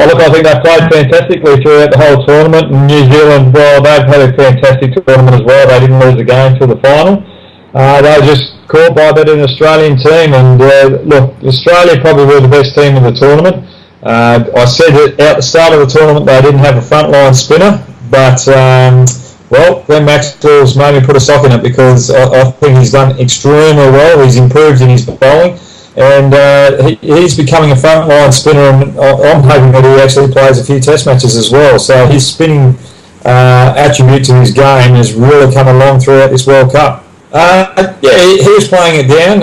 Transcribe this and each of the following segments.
look, I think they played fantastically throughout the whole tournament. And New Zealand, well, they've had a fantastic tournament as well. They didn't lose a game till the final. They were just caught by a bit of an Australian team. And look, Australia probably were the best team of the tournament. I said that at the start of the tournament they didn't have a frontline spinner, but well, Glenn Maxwell's made me put a sock in it because I think he's done extremely well. He's improved in his bowling, and he's becoming a frontline spinner, and I'm hoping that he actually plays a few test matches as well. So his spinning attribute to his game has really come along throughout this World Cup. Yeah, he was playing it down.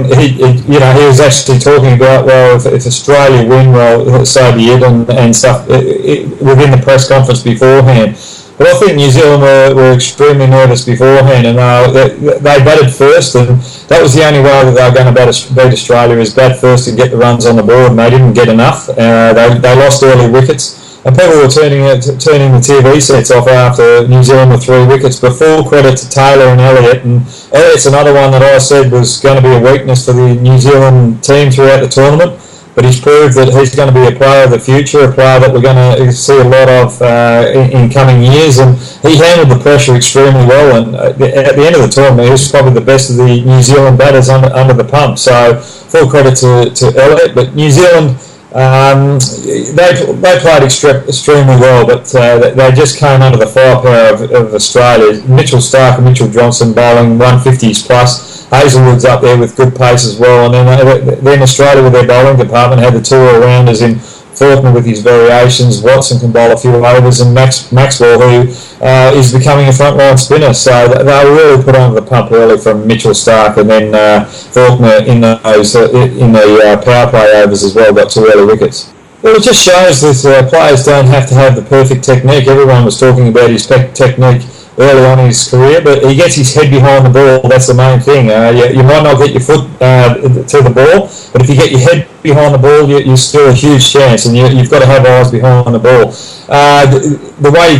He was actually talking about, well, if Australia win, well, so be it, and stuff within the press conference beforehand. But I think New Zealand were extremely nervous beforehand, and they batted first, and that was the only way that they were going to beat Australia, is bat first and get the runs on the board, and they didn't get enough. They lost early wickets. And people were turning the TV sets off after New Zealand with 3 wickets. But full credit to Taylor and Elliott. And Elliott's another one that I said was going to be a weakness for the New Zealand team throughout the tournament. But he's proved that he's going to be a player of the future, a player that we're going to see a lot of in coming years. And he handled the pressure extremely well. And at the end of the tournament, he was probably the best of the New Zealand batters under the pump. So full credit to Elliott. But New Zealand, they played extremely well, but they just came under the firepower of Australia. Mitchell Starc and Mitchell Johnson bowling 150s plus. Hazelwood's up there with good pace as well. And then Australia with their bowling department had the 2 all-rounders in Faulkner with his variations. Watson can bowl a few overs, and Maxwell, who is becoming a frontline spinner. So they were really put under the pump early from Mitchell Starc, and then Faulkner in the power play overs as well got 2 early wickets. Well, it just shows that players don't have to have the perfect technique. Everyone was talking about his technique early on in his career, but he gets his head behind the ball. That's the main thing. You might not get your foot to the ball, but if you get your head behind the ball, you're still a huge chance, and you've got to have eyes behind the ball. The way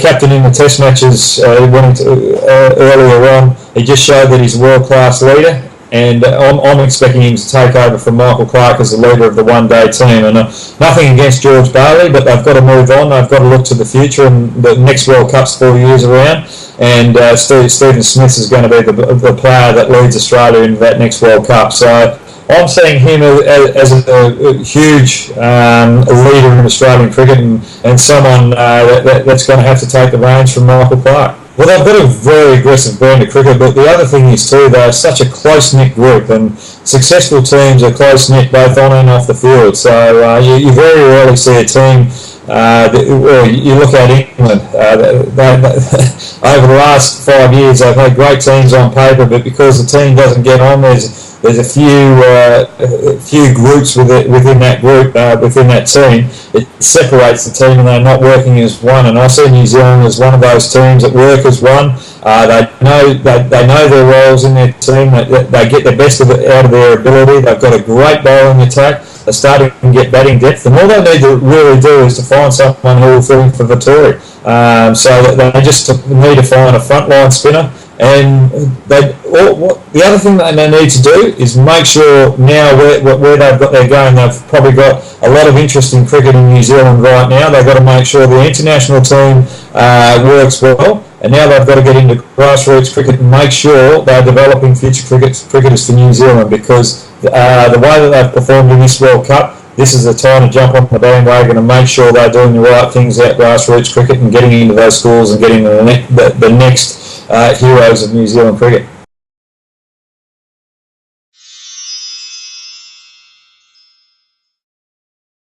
captain in the test matches earlier on, he just showed that he's a world-class leader. And I'm expecting him to take over from Michael Clarke as the leader of the one-day team. And nothing against George Bailey, but they've got to move on. They've got to look to the future, and the next World Cup's 4 years around. And Stephen Smith is going to be the player that leads Australia into that next World Cup. So I'm seeing him as a huge leader in Australian cricket, and someone that's going to have to take the reins from Michael Clarke. Well, they've got a very aggressive brand of cricket, but the other thing is too, they're such a close-knit group, and successful teams are close-knit both on and off the field. So you very rarely see a team, you look at England, over the last 5 years they've had great teams on paper, but because the team doesn't get on, there's a few groups within that group, within that team. It separates the team, and they're not working as one. And I see New Zealand as one of those teams that work as one. They know their roles in their team. They get the best out of their ability. They've got a great bowling attack. They're starting to get batting depth, and all they need to really do is to find someone who will fill in for Vittori. So they just need to find a frontline spinner. And the other thing that they need to do is make sure now where they've got their game, they've probably got a lot of interest in cricket in New Zealand right now. They've got to make sure the international team works well, and now they've got to get into grassroots cricket and make sure they're developing future cricketers for New Zealand, because the way that they've performed in this World Cup, this is the time to jump on the bandwagon and make sure they're doing the right things at grassroots cricket and getting into those schools and getting the next heroes of New Zealand cricket.